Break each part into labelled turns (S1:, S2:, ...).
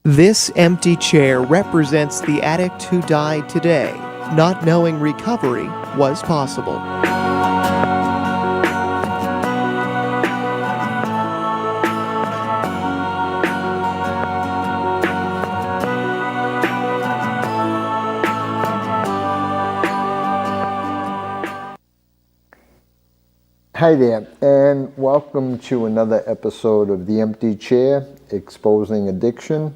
S1: This empty chair represents the addict who died today, not knowing recovery was possible.
S2: Hi there, and welcome to another episode of The Empty Chair, Exposing Addiction.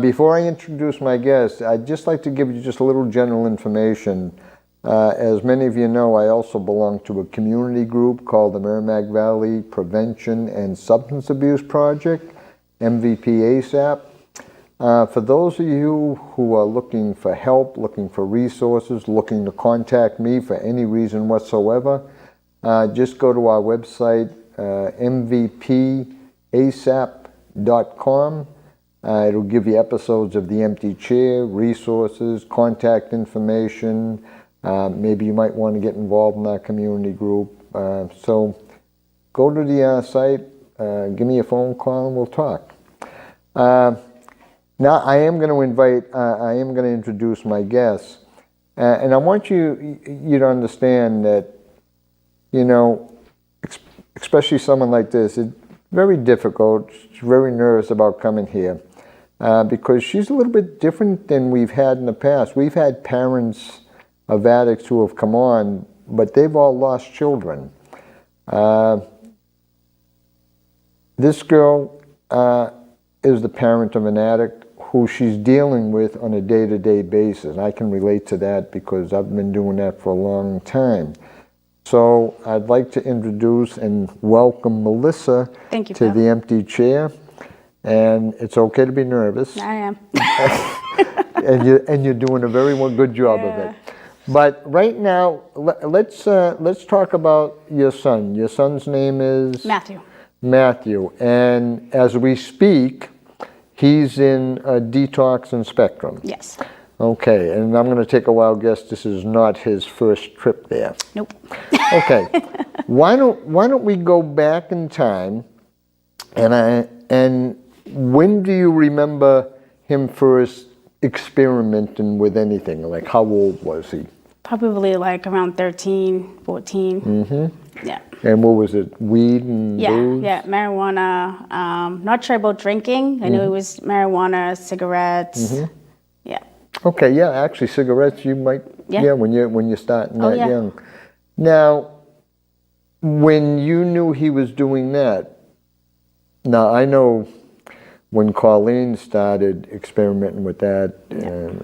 S2: Before I introduce my guest, I'd just like to give you just a little general information. As many of you know, I also belong to a community group called the Merrimack Valley Prevention and Substance Abuse Project, MVP ASAP. For those of you who are looking for help, looking for resources, looking to contact me for any reason whatsoever, just go to our website, mvpasap.com. It'll give you episodes of The Empty Chair, resources, contact information. Maybe you might want to get involved in our community group. So go to the site, give me a phone call, and we'll talk. Now I am going to introduce my guest. And I want you to understand that, you know, especially someone like this, it's very difficult. She's very nervous about coming here because she's a little bit different than we've had in the past. We've had parents of addicts who have come on, but they've all lost children. This girl is the parent of an addict who she's dealing with on a day-to-day basis. I can relate to that because I've been doing that for a long time. So I'd like to introduce and welcome Melissa to The Empty Chair. And it's okay to be nervous.
S3: I am.
S2: and you're doing a very good job of it. But right now, let's talk about your son. Your son's name is?
S3: Matthew.
S2: Matthew. And as we speak, he's in a detox and spectrum.
S3: Yes.
S2: Okay, and I'm going to take a wild guess. This is not his first trip there.
S3: Nope.
S2: Okay, why don't we go back in time, and when do you remember him first experimenting with anything? Like, how old was he?
S3: Probably like around 13, 14.
S2: Mm-hmm.
S3: Yeah.
S2: And what was it? Weed and booze?
S3: Yeah, marijuana. Not sure about drinking. I knew it was marijuana, cigarettes.
S2: Mm-hmm.
S3: Yeah.
S2: Okay, yeah, actually cigarettes you might, when you're starting that young. Now, when you knew he was doing that, now I know when Colleen started experimenting with that,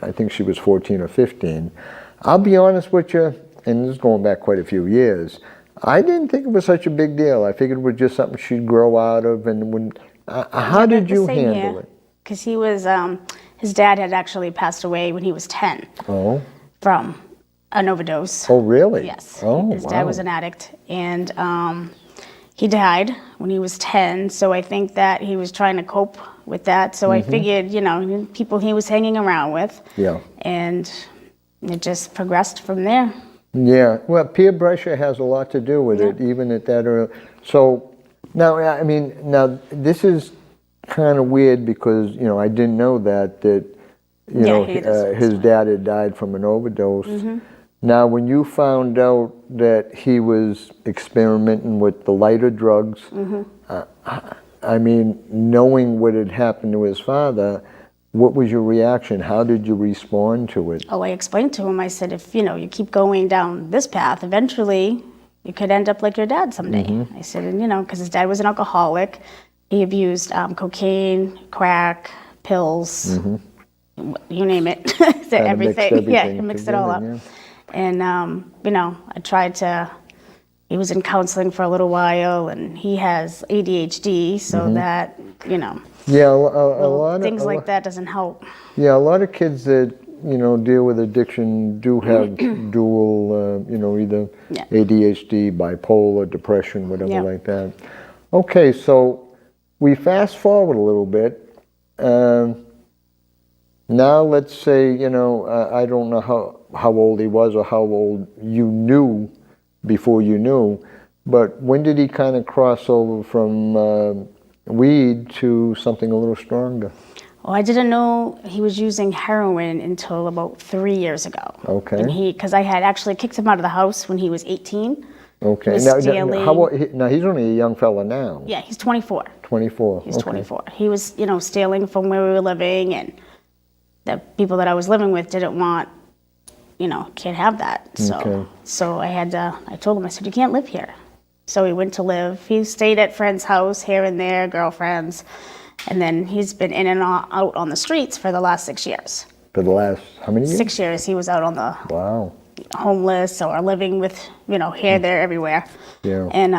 S2: I think she was 14 or 15, I'll be honest with you, and this is going back quite a few years, I didn't think it was such a big deal. I figured it was just something she'd grow out of. And how did you handle it?
S3: Because he was, his dad had actually passed away when he was 10 from an overdose.
S2: Oh, really?
S3: Yes.
S2: Oh,
S3: his dad was an addict, and he died when he was 10, so I think that he was trying to cope with that. So I figured, you know, people he was hanging around with, and it just progressed from there.
S2: Yeah, well, peer pressure has a lot to do with it, even at that early. So now, I mean, now this is kind of weird because, you know, I didn't know that you know, his dad had died from an overdose. Now, when you found out that he was experimenting with the lighter drugs, I mean, knowing what had happened to his father, what was your reaction? How did you respond to it?
S3: Oh, I explained to him, I said, if, you know, you keep going down this path, eventually you could end up like your dad someday. I said, and, you know, because his dad was an alcoholic. He abused cocaine, crack, pills, you name it. everything. Yeah, he mixed it all up. Yeah. And, you know, he was in counseling for a little while, and he has ADHD, so that, you know,
S2: a lot
S3: things like that doesn't help.
S2: Yeah, a lot of kids that, you know, deal with addiction do have dual, you know, either ADHD, bipolar, depression, whatever like that. Okay, so we fast forward a little bit. Now let's say, you know, I don't know how old he was or how old you knew before you knew, but when did he kind of cross over from weed to something a little stronger?
S3: Well, I didn't know he was using heroin until about 3 years ago.
S2: Okay.
S3: And because I had actually kicked him out of the house when he was 18.
S2: Okay.
S3: He was
S2: Now,
S3: stealing.
S2: now he's only a young fella now.
S3: Yeah, he's 24.
S2: 24.
S3: He's
S2: okay.
S3: 24. He was, stealing from where we were living, and the people that I was living with didn't want, can't have that. So,
S2: Okay.
S3: so I told him, I said, you can't live here. So he went to live. He stayed at friends' house here and there, girlfriends, and then he's been in and out on the streets for the last 6 years.
S2: For the last, how many years?
S3: 6 years he was out on the
S2: Wow.
S3: homeless or living with, here, there, everywhere.
S2: Yeah.
S3: And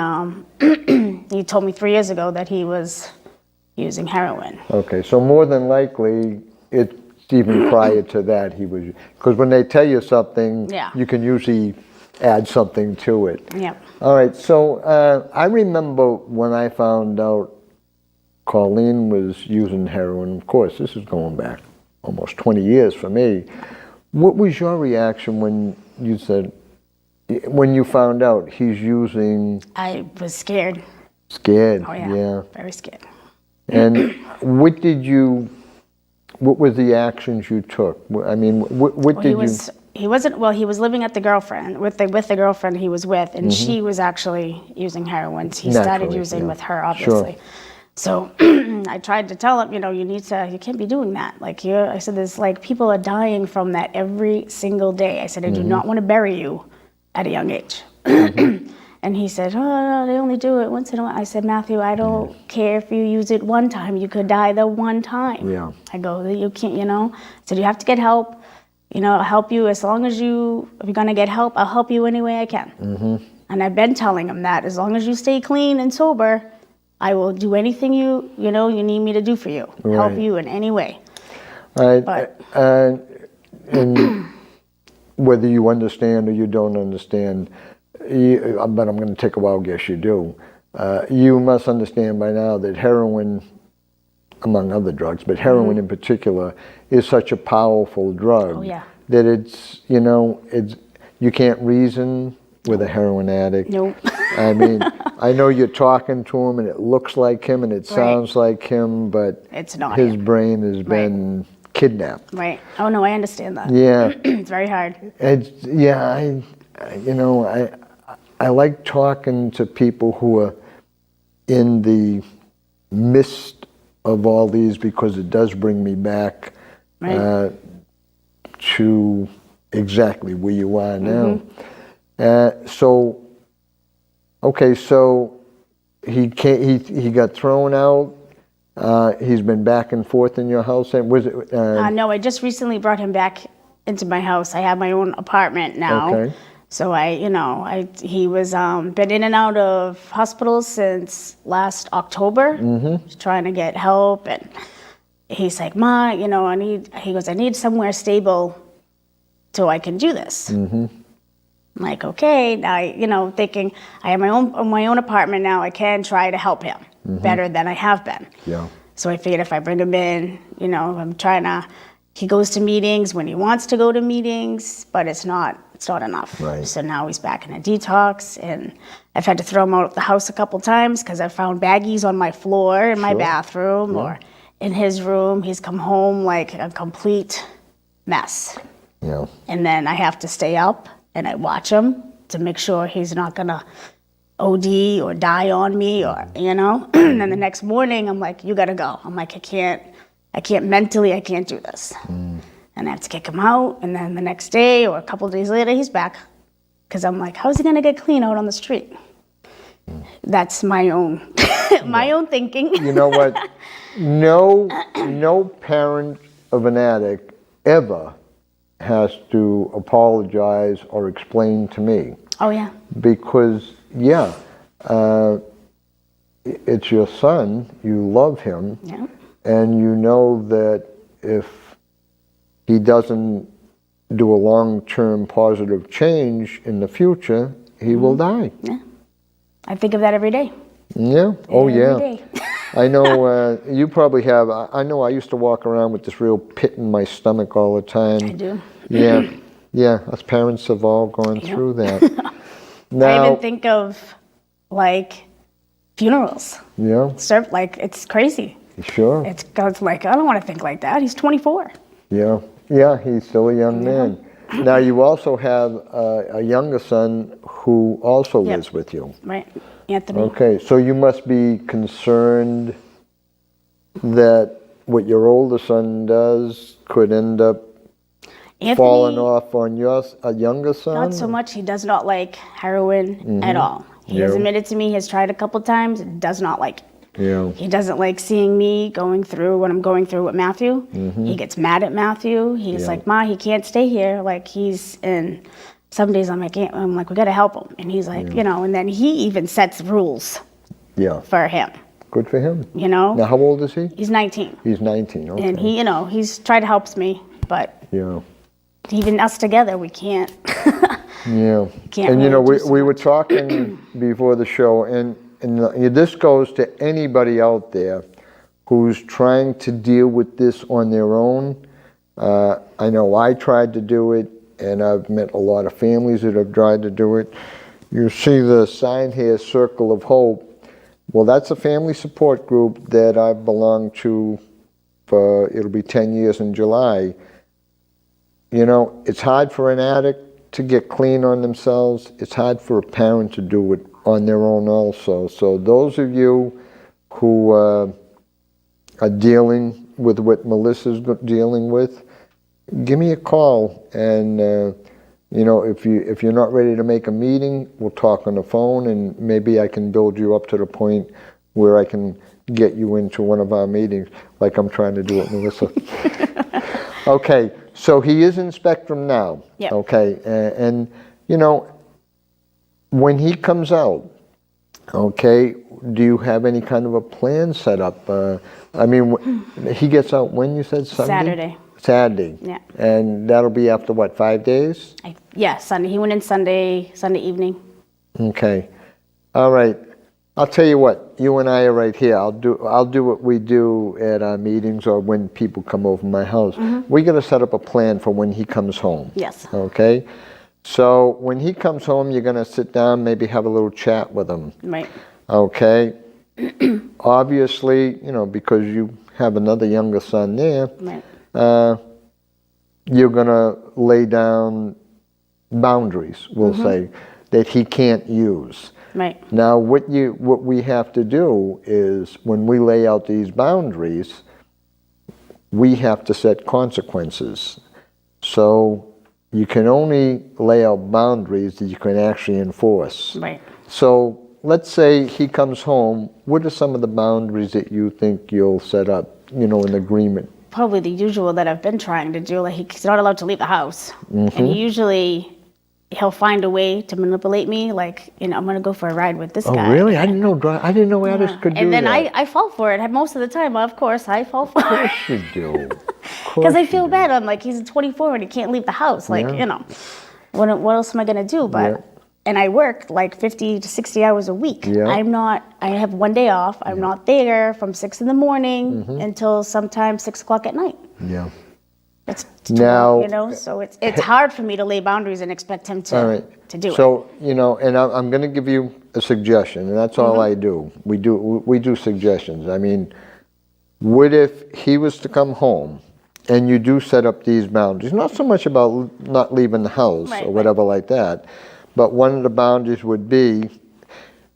S3: he told me 3 years ago that he was using heroin.
S2: Okay, so more than likely, it's even prior to that he was, because when they tell you something,
S3: Yeah.
S2: you can usually add something to it.
S3: Yeah.
S2: All right, so I remember when I found out Colleen was using heroin. Of course, this is going back almost 20 years for me. What was your reaction when you found out he's using?
S3: I was scared.
S2: Scared.
S3: Oh yeah. Very scared.
S2: And what were the actions you took? I mean, what did you?
S3: He wasn't. Well, he was living at the girlfriend with the girlfriend he was with, and she was actually using heroin. He started
S2: Naturally,
S3: using
S2: yeah.
S3: with her, obviously.
S2: Sure.
S3: So I tried to tell him, you can't be doing that. I said, there's people are dying from that every single day. I said, I do not want to bury you at a young age. And he said, oh, no, they only do it once in a while. I said, Matthew, I don't care if you use it one time. You could die the one time.
S2: Yeah.
S3: I go, you can't, I said, you have to get help. I'll help you as long as if you're going to get help, I'll help you any way I can. And I've been telling him that as long as you stay clean and sober, I will do anything you need me to do for you, help
S2: Right.
S3: you in any way.
S2: All right.
S3: But
S2: And whether you understand or you don't understand, but I'm going to take a wild guess you do. You must understand by now that heroin, among other drugs, but heroin in particular, is such a powerful drug.
S3: Oh, yeah.
S2: That it's you can't reason with a heroin addict.
S3: Nope.
S2: I mean, I know you're talking to him and it looks like him and it sounds like him, but
S3: It's not
S2: his
S3: him.
S2: brain has been kidnapped.
S3: Right. Oh no, I understand that.
S2: Yeah.
S3: It's very hard.
S2: I like talking to people who are in the midst of all these because it does bring me back to exactly where you are now. So he got thrown out. He's been back and forth in your house. And was it?
S3: No, I just recently brought him back into my house. I have my own apartment now.
S2: Okay.
S3: So he was been in and out of hospitals since last October, trying to get help, and he's like, Ma, I need somewhere stable so I can do this. I'm like, okay, now, thinking I have my own apartment now, I can try to help him better than I have been.
S2: Yeah.
S3: So I figured if I bring him in, he goes to meetings when he wants to go to meetings, but it's not enough.
S2: Right.
S3: So now he's back in a detox, and I've had to throw him out of the house a couple times because I found baggies on my floor in my bathroom or in his room. He's come home like a complete mess.
S2: Yeah.
S3: And then I have to stay up and I watch him to make sure he's not gonna OD or die on me or, and then the next morning I'm like, you gotta go. I'm like, I can't mentally, I can't do this. And I have to kick him out, and then the next day or a couple of days later, he's back. Because I'm like, how's he gonna get clean out on the street? That's my own, my own thinking.
S2: You know what? No parent of an addict ever has to apologize or explain to me.
S3: Oh yeah.
S2: Because, it's your son, you love him, and you know that if he doesn't do a long-term positive change in the future, he will die.
S3: Yeah. I think of that every day.
S2: Yeah? Oh,
S3: Every
S2: yeah.
S3: day.
S2: I know you probably have. I know I used to walk around with this real pit in my stomach all the time.
S3: I do.
S2: Yeah. Yeah, us parents have all gone through that. Now,
S3: I even think of funerals.
S2: Yeah.
S3: It's crazy.
S2: Sure.
S3: It's like, I don't want to think like that. He's 24.
S2: Yeah. Yeah, he's still a young man. Now, you also have a younger son who also lives with you.
S3: Right, Anthony.
S2: Okay, so you must be concerned that what your older son does could end up falling off on your younger son?
S3: Not so much. He does not like heroin at all. He has admitted to me he has tried a couple times, does not like it.
S2: Yeah.
S3: He doesn't like seeing me going through what I'm going through with Matthew. He gets mad at Matthew. He's like, Ma, he can't stay here. Like, he's in. Some days I'm like, we got to help him. And he's like, and then he even sets rules for him.
S2: Good for him.
S3: Now
S2: how old is he?
S3: He's 19.
S2: He's 19, okay.
S3: And he, he's tried to help me, but
S2: Yeah.
S3: even us together, we can't.
S2: Yeah.
S3: Can't
S2: And
S3: really do
S2: we were talking before the show, and this goes to anybody out there who's trying to deal with this on their own. I know I tried to do it, and I've met a lot of families that have tried to do it. You see the sign here, Circle of Hope. Well, that's a family support group that I've belonged to for, it'll be 10 years in July. It's hard for an addict to get clean on themselves. It's hard for a parent to do it on their own also. So those of you who are dealing with what Melissa's dealing with, give me a call. And if you're not ready to make a meeting, we'll talk on the phone, and maybe I can build you up to the point where I can get you into one of our meetings, like I'm trying to do with Melissa. Okay, so he is in Spectrum now.
S3: Yep.
S2: Okay, and when he comes out, okay, do you have any kind of a plan set up? He gets out when, you said Sunday? Saturday.
S3: Yeah.
S2: And that'll be after what, 5 days?
S3: Sunday. He went in Sunday evening.
S2: Okay. All right. I'll tell you what, you and I are right here. I'll do what we do at our meetings or when people come over my house. We got to set up a plan for when he comes home.
S3: Yes.
S2: Okay? So when he comes home, you're going to sit down, maybe have a little chat with him.
S3: Right.
S2: Okay? Obviously, because you have another younger son there,
S3: Right.
S2: You're going to lay down boundaries, we'll say, that he can't use.
S3: Right.
S2: Now, what we have to do is, when we lay out these boundaries, we have to set consequences. So you can only lay out boundaries that you can actually enforce.
S3: Right.
S2: So let's say he comes home. What are some of the boundaries that you think you'll set up, in agreement?
S3: Probably the usual that I've been trying to do. Like, he's not allowed to leave the house. And he'll find a way to manipulate me. Like, I'm going to go for a ride with this guy.
S2: Oh, really? I didn't know addicts could do that.
S3: And then I fall for it. Most of the time, of course, I fall for it.
S2: Of course you do.
S3: Because I feel bad. I'm like, he's 24 and he can't leave the house. Like, what else am I going to do? But and I work like 50 to 60 hours a week.
S2: Yeah.
S3: I have one day off. I'm not there from 6 in the morning until sometimes 6 o'clock at night.
S2: Yeah.
S3: It's
S2: Now,
S3: so it's hard for me to lay boundaries and expect him to do it.
S2: So, and I'm going to give you a suggestion, and that's all I do. We do suggestions. I mean, what if he was to come home and you do set up these boundaries? Not so much about not leaving the house or whatever like that, but one of the boundaries would be,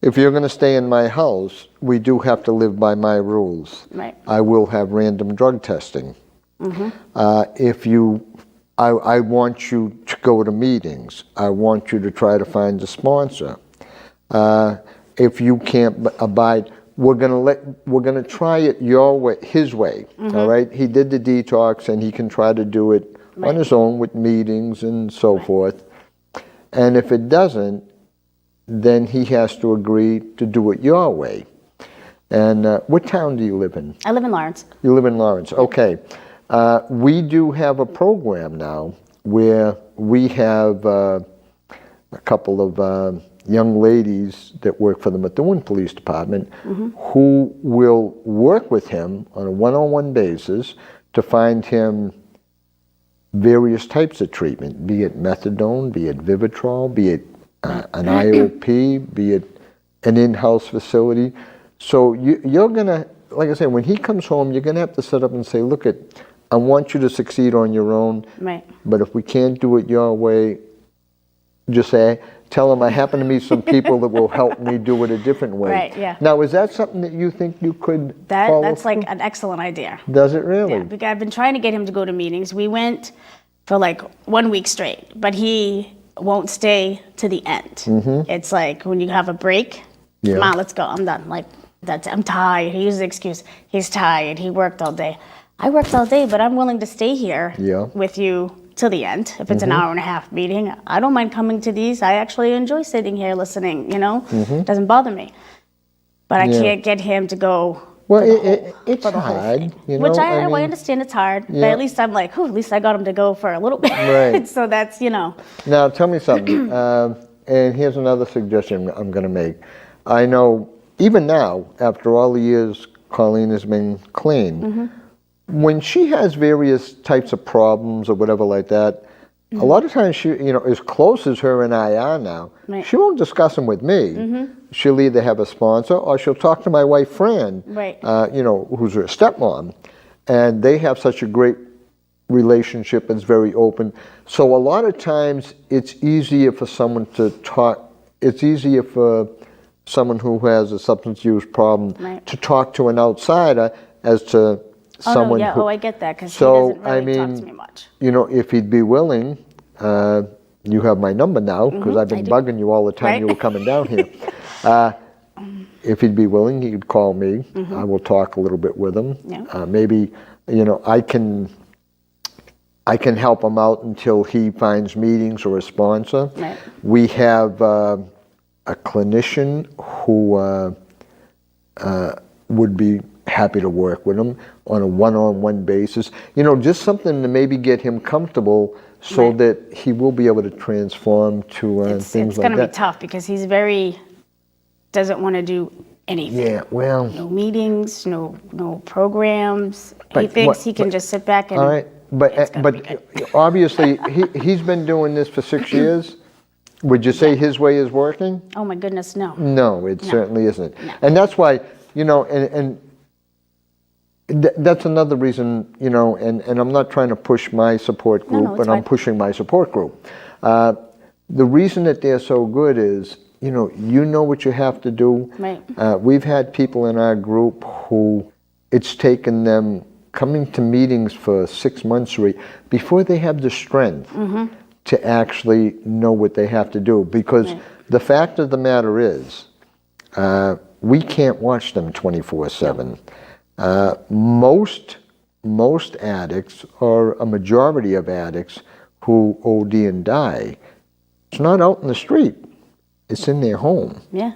S2: if you're going to stay in my house, we do have to live by my rules.
S3: Right.
S2: I will have random drug testing. I want you to go to meetings. I want you to try to find a sponsor. If you can't abide, we're gonna try it your way, his way. All right. He did the detox, and he can try to do it on his own with meetings and so forth. And if it doesn't, then he has to agree to do it your way. And what town do you live in?
S3: I live in Lawrence.
S2: You live in Lawrence. Okay. We do have a program now where we have a couple of young ladies that work for the Methuen Police Department who will work with him on a one-on-one basis to find him various types of treatment, be it methadone, be it Vivitrol, be it an IOP, be it an in-house facility. So you're going to like I said, when he comes home, you're going to have to sit up and say, look, I want you to succeed on your own.
S3: Right.
S2: But if we can't do it your way, just tell him I happen to meet some people that will help me do it a different way.
S3: Right, yeah.
S2: Now, is that something that you think you could follow
S3: That's
S2: through?
S3: like an excellent idea.
S2: Does it really?
S3: Yeah, because I've been trying to get him to go to meetings. We went for like 1 week straight, but he won't stay to the end. It's like when you have a break,
S2: Yeah.
S3: come on, let's go, I'm done. Like, I'm tired. He uses the excuse, he's tired, he worked all day. I worked all day, but I'm willing to stay here with you till the end. If it's an hour and a half meeting, I don't mind coming to these. I actually enjoy sitting here listening, It doesn't bother me. But I can't get him to go.
S2: Well, it's hard,
S3: Which I understand it's hard, but at least I'm like, at least I got him to go for a little bit.
S2: Right.
S3: So that's,
S2: Now, tell me something, and here's another suggestion I'm going to make. I know, even now, after all the years Colleen has been clean, when she has various types of problems or whatever like that, a lot of times she, as close as her and I are now, she won't discuss them with me. She'll either have a sponsor or she'll talk to my wife, Fran, who's her stepmom, and they have such a great relationship. It's very open. So a lot of times it's easier for someone to talk. It's easier for someone who has a substance use problem to talk to an outsider as to someone who...
S3: I get that, because he doesn't really talk to me much.
S2: If he'd be willing, you have my number now, because I've been bugging you all the time you were coming down here. If he'd be willing, he could call me. I will talk a little bit with him.
S3: Yeah.
S2: Maybe, I can help him out until he finds meetings or a sponsor.
S3: Right.
S2: We have a clinician who would be happy to work with him on a one-on-one basis. Just something to maybe get him comfortable so that he will be able to transform to things like that.
S3: It's going to be tough because he's doesn't want to do anything.
S2: Yeah, well...
S3: No meetings, no programs. He thinks he can just sit back and...
S2: All right, but obviously he's been doing this for 6 years. Would you say his way is working?
S3: Oh my goodness, no.
S2: No, it certainly isn't. No. And that's why, that's another reason, and I'm not trying to push my support group, but I'm pushing my support group. The reason that they're so good is, you know what you have to do.
S3: Right.
S2: We've had people in our group who it's taken them coming to meetings for 6 months before they have the strength to actually know what they have to do. Because the fact of the matter is, we can't watch them 24/7. Most addicts, or a majority of addicts who OD and die, it's not out in the street. It's in their home.
S3: Yeah.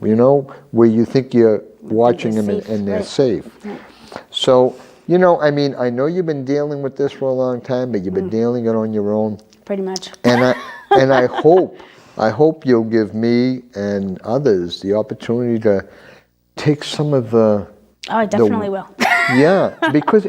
S2: Where you think you're watching them and they're safe.
S3: Right.
S2: So, I know you've been dealing with this for a long time, but you've been dealing it on your own.
S3: Pretty much.
S2: And I hope you'll give me and others the opportunity to take some of the...
S3: Oh, I definitely will.
S2: Yeah, because,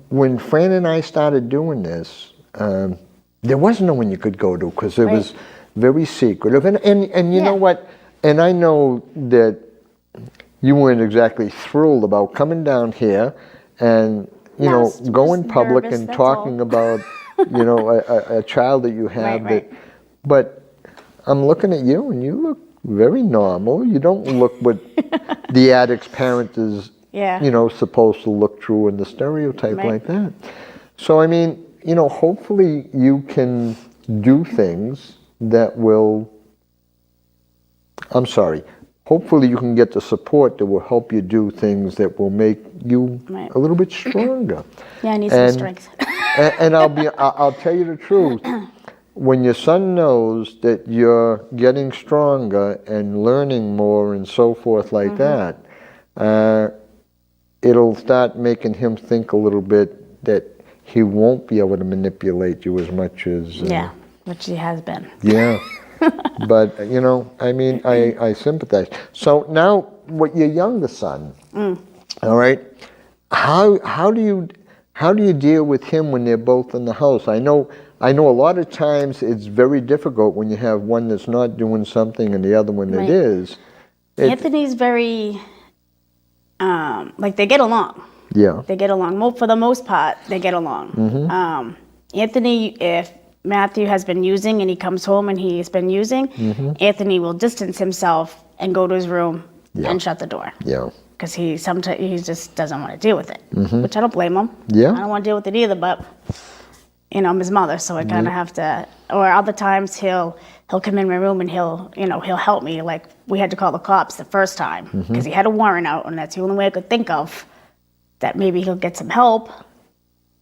S2: when Fran and I started doing this, there was no one you could go to because it was very secretive. And you know what? And I know that you weren't exactly thrilled about coming down here and, going public and talking about, a child that you have. But I'm looking at you and you look very normal. You don't look what the addict's parent is, supposed to look through in the stereotype like that. So, hopefully you can do things that will, hopefully you can get the support that will help you do things that will make you a little bit stronger.
S3: Yeah, I need some strength.
S2: and I'll tell you the truth. When your son knows that you're getting stronger and learning more and so forth like that, it'll start making him think a little bit that he won't be able to manipulate you as much as...
S3: which he has been.
S2: Yeah. But, I sympathize. So now, with your younger son, all right, how do you deal with him when they're both in the house? I know a lot of times it's very difficult when you have one that's not doing something and the other one that is.
S3: Anthony's very like they get along.
S2: Yeah.
S3: They get along. For the most part, they get along. Anthony, if Matthew has been using and he comes home and he's been using, Anthony will distance himself and go to his room and shut the door.
S2: Yeah.
S3: Because he just doesn't want to deal with it, which I don't blame him.
S2: Yeah.
S3: I don't want to deal with it either, but I'm his mother, so I kind of have to. Or other times he'll come in my room and he'll help me. Like we had to call the cops the first time because he had a warrant out, and that's the only way I could think of that maybe he'll get some help.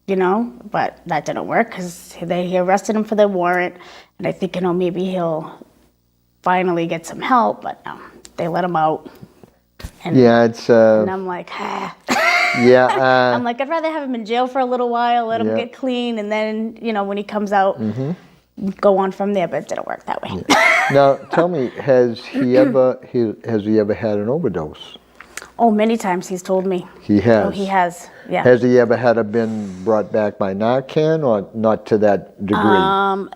S3: But that didn't work because he arrested him for the warrant, and I think maybe he'll finally get some help, but no, they let him out. And,
S2: it's.
S3: And I'm like,
S2: Yeah.
S3: I'm like, I'd rather have him in jail for a little while, let him get clean, and then, when he comes out, go on from there. But it didn't work that way.
S2: Now, tell me, has he ever had an overdose?
S3: Oh, many times he's told me.
S2: He has.
S3: Oh, he has. Yeah.
S2: Has he ever been brought back by Narcan, or not to that degree?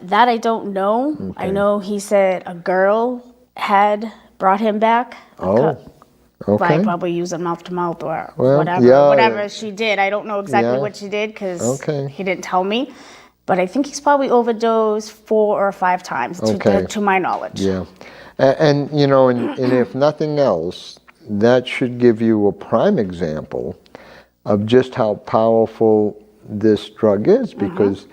S3: That I don't know.
S2: Okay.
S3: I know he said a girl had brought him back.
S2: Oh.
S3: By
S2: Okay.
S3: probably using mouth to mouth or
S2: Well,
S3: whatever she did. I don't know exactly
S2: Yeah.
S3: what she did because
S2: Okay.
S3: he didn't tell me. But I think he's probably overdosed 4 or 5 times
S2: Okay.
S3: to my knowledge.
S2: Yeah. And if nothing else, that should give you a prime example of just how powerful this drug is, because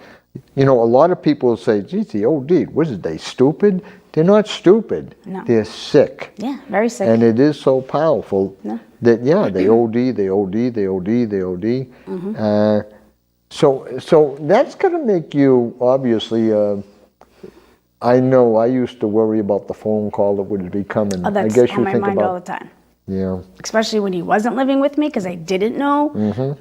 S2: a lot of people say, geez, the OD, what is they stupid? They're not stupid.
S3: No.
S2: They're sick.
S3: Yeah, very sick.
S2: And it is so powerful
S3: No.
S2: that, they OD, they OD, they OD, they OD. So that's going to make you, obviously, I know I used to worry about the phone call that would be coming.
S3: Oh, that's
S2: I guess
S3: on
S2: you
S3: my
S2: think
S3: mind
S2: about,
S3: all the time.
S2: Yeah.
S3: Especially when he wasn't living with me because I didn't know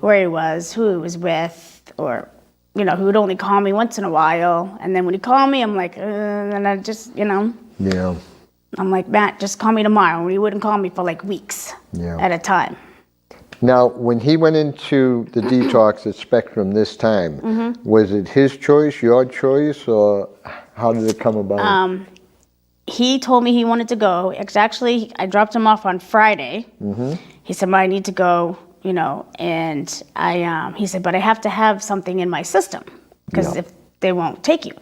S3: where he was, who he was with, or, he would only call me once in a while. And then when he called me, I'm like, and I just,
S2: Yeah.
S3: I'm like, Matt, just call me tomorrow. And he wouldn't call me for like weeks at a time.
S2: Now, when he went into the detox at Spectrum this time, was it his choice, your choice, or how did it come about?
S3: He told me he wanted to go. Actually, I dropped him off on Friday. He said, "Ma, I need to go, and he said, but I have to have something in my system because if they won't take you.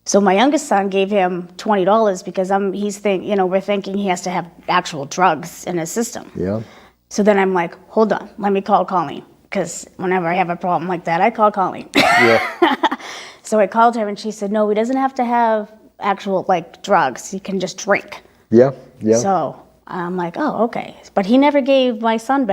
S3: So my youngest son gave him $20 because we're thinking he has to have actual drugs in his system.
S2: Yeah.
S3: So then I'm like, hold on, let me call Colleen. Because whenever I have a problem like that, I call Colleen.
S2: Yeah.
S3: So I called her and she said, no, he doesn't have to have actual drugs. He can just drink.
S2: Yeah. Yeah.
S3: So I'm like, oh, okay. But he never gave my other son,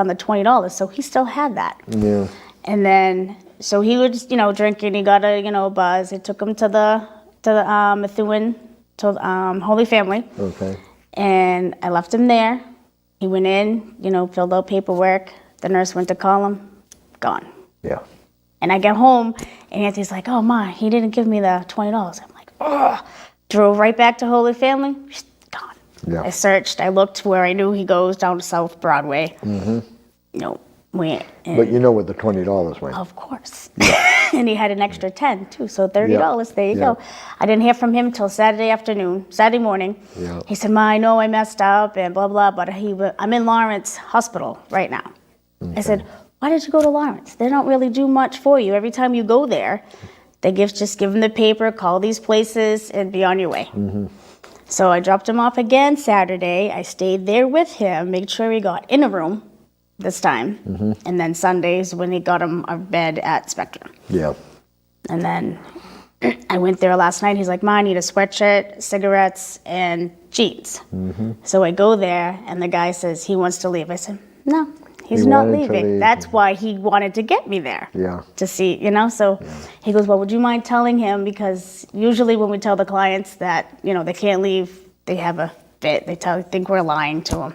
S3: the $20. So he still had that.
S2: Yeah.
S3: And then, so he was, drinking. He got a buzz. I took him to the Methuen, to Holy Family.
S2: Okay.
S3: And I left him there. He went in, filled out paperwork. The nurse went to call him. Gone.
S2: Yeah.
S3: And I get home, and Anthony's like, oh, Ma, he didn't give me the $20. I'm like, oh. Drove right back to Holy Family. Gone.
S2: Yeah.
S3: I searched. I looked where I knew he goes, down to South Broadway. Went.
S2: But you know where the $20 went.
S3: Of course. And he had an extra 10 too, so $30. There you go. I didn't hear from him till Saturday morning.
S2: Yeah.
S3: He said, Ma, I know I messed up and blah, blah, but I'm in Lawrence Hospital right now. Okay. I said, why did you go to Lawrence? They don't really do much for you. Every time you go there, they just give them the paper, call these places, and be on your way. So I dropped him off again Saturday. I stayed there with him, made sure he got in a room this time. And then Sundays when he got him a bed at Spectrum.
S2: Yeah.
S3: And then I went there last night. He's like, Ma, I need a sweatshirt, cigarettes, and jeans. So I go there, and the guy says he wants to leave. I said, no, he's not leaving. That's why he wanted to get me there.
S2: Yeah.
S3: To see, So he goes, well, would you mind telling him? Because usually when we tell the clients that, they can't leave, they have a fit. They think we're lying to them.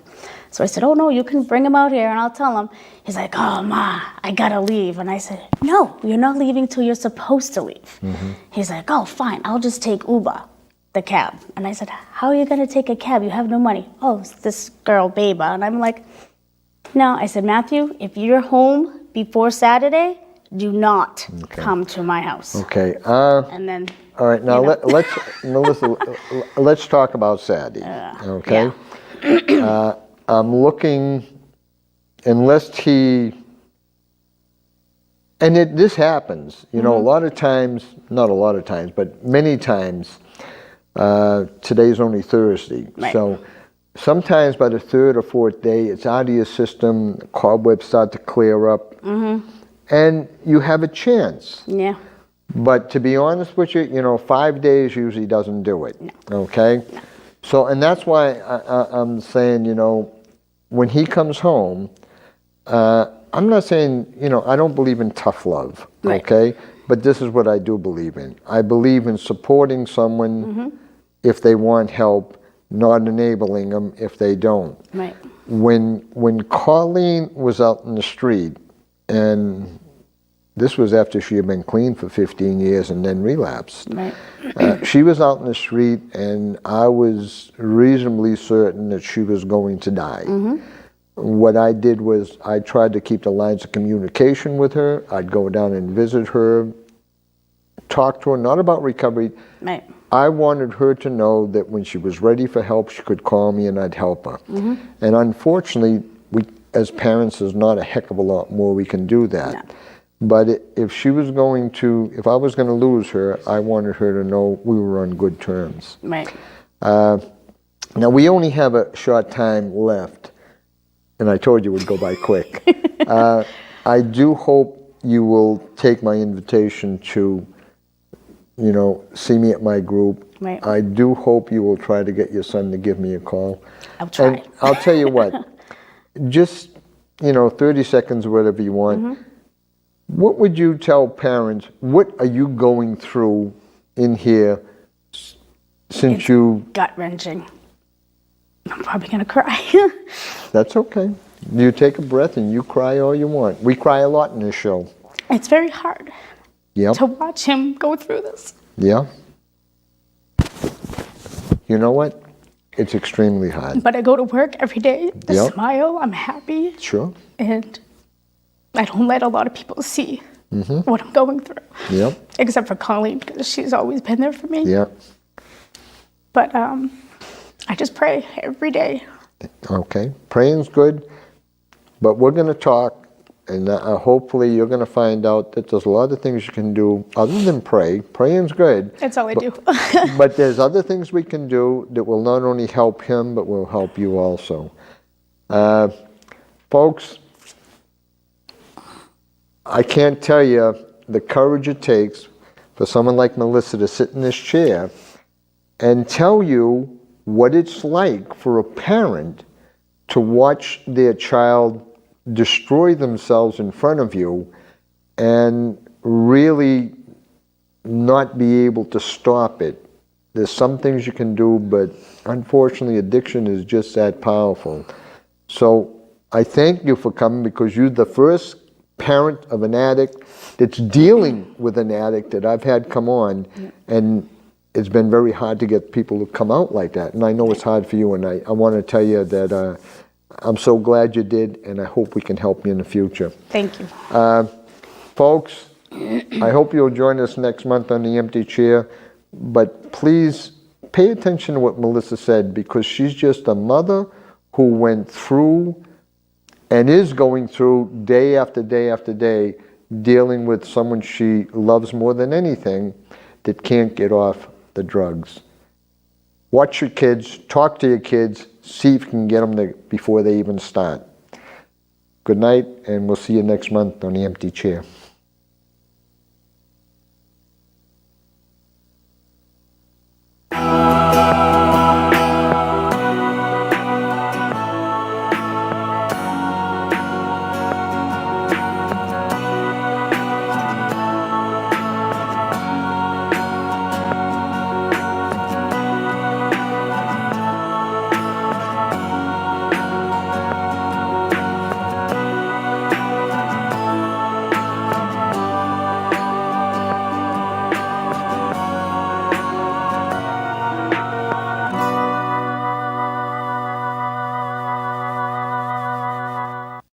S3: So I said, oh, no, you can bring him out here and I'll tell him. He's like, oh, Ma, I got to leave. And I said, no, you're not leaving till you're supposed to leave. He's like, oh, fine, I'll just take Uber, the cab. And I said, how are you going to take a cab? You have no money. Oh, it's this girl, Beba. And I'm like, no. I said, Matthew, if you're home before Saturday, do not come to my house.
S2: Okay.
S3: And then.
S2: All right. Now let's Melissa. Let's talk about Saturday. Okay.
S3: Yeah.
S2: I'm looking unless he, and this happens, you know, a lot of times, not a lot of times, but many times, today's only Thursday.
S3: Right.
S2: So sometimes by the third or fourth day, it's out of your system, cobwebs start to clear up, and you have a chance.
S3: Yeah.
S2: But to be honest with you, you know, 5 days usually doesn't do it.
S3: No.
S2: Okay? No. So, and that's why I'm saying, you know, when he comes home, I'm not saying, you know, I don't believe in tough love,
S3: Right.
S2: okay? But this is what I do believe in. I believe in supporting someone if they want help, not enabling them if they don't.
S3: Right.
S2: When Colleen was out in the street, and this was after she had been clean for 15 years and then relapsed.
S3: Right.
S2: She was out in the street, and I was reasonably certain that she was going to die. What I did was I tried to keep the lines of communication with her. I'd go down and visit her, talk to her, not about recovery.
S3: Right.
S2: I wanted her to know that when she was ready for help, she could call me and I'd help her. And unfortunately, we as parents, there's not a heck of a lot more we can do that.
S3: No.
S2: But if she was going to, if I was going to lose her, I wanted her to know we were on good terms.
S3: Right.
S2: Now, we only have a short time left, and I told you it would go by quick. I do hope you will take my invitation to, you know, see me at my group.
S3: Right.
S2: I do hope you will try to get your son to give me a call.
S3: I'll try.
S2: And I'll tell you what, just, you know, 30 seconds, whatever you want. What would you tell parents? What are you going through in here since you...
S3: Gut-wrenching. I'm probably going to cry.
S2: That's okay. You take a breath and you cry all you want. We cry a lot in this show.
S3: It's very hard
S2: Yep.
S3: to watch him go through this.
S2: Yeah. You know what? It's extremely hard.
S3: But I go to work every day, I
S2: Yep.
S3: smile, I'm happy,
S2: Sure.
S3: and I don't let a lot of people see what I'm going through.
S2: Yep.
S3: Except for Colleen, because she's always been there for me.
S2: Yep.
S3: But I just pray every day.
S2: Okay. Praying's good, but we're going to talk, and hopefully you're going to find out that there's a lot of things you can do other than pray. Praying's good.
S3: That's all I do.
S2: But there's other things we can do that will not only help him, but will help you also. Folks, I can't tell you the courage it takes for someone like Melissa to sit in this chair and tell you what it's like for a parent to watch their child destroy themselves in front of you and really not be able to stop it. There's some things you can do, but unfortunately addiction is just that powerful. So I thank you for coming, because you're the first parent of an addict that's dealing with an addict that I've had come on, and it's been very hard to get people to come out like that. And I know it's hard for you, and I want to tell you that I'm so glad you did, and I hope we can help you in the future.
S3: Thank you.
S2: Folks, I hope you'll join us next month on The Empty Chair, but please pay attention to what Melissa said, because she's just a mother who went through and is going through day after day after day, dealing with someone she loves more than anything that can't get off the drugs. Watch your kids, talk to your kids, see if you can get them to, before they even start. Good night, and we'll see you next month on The Empty Chair.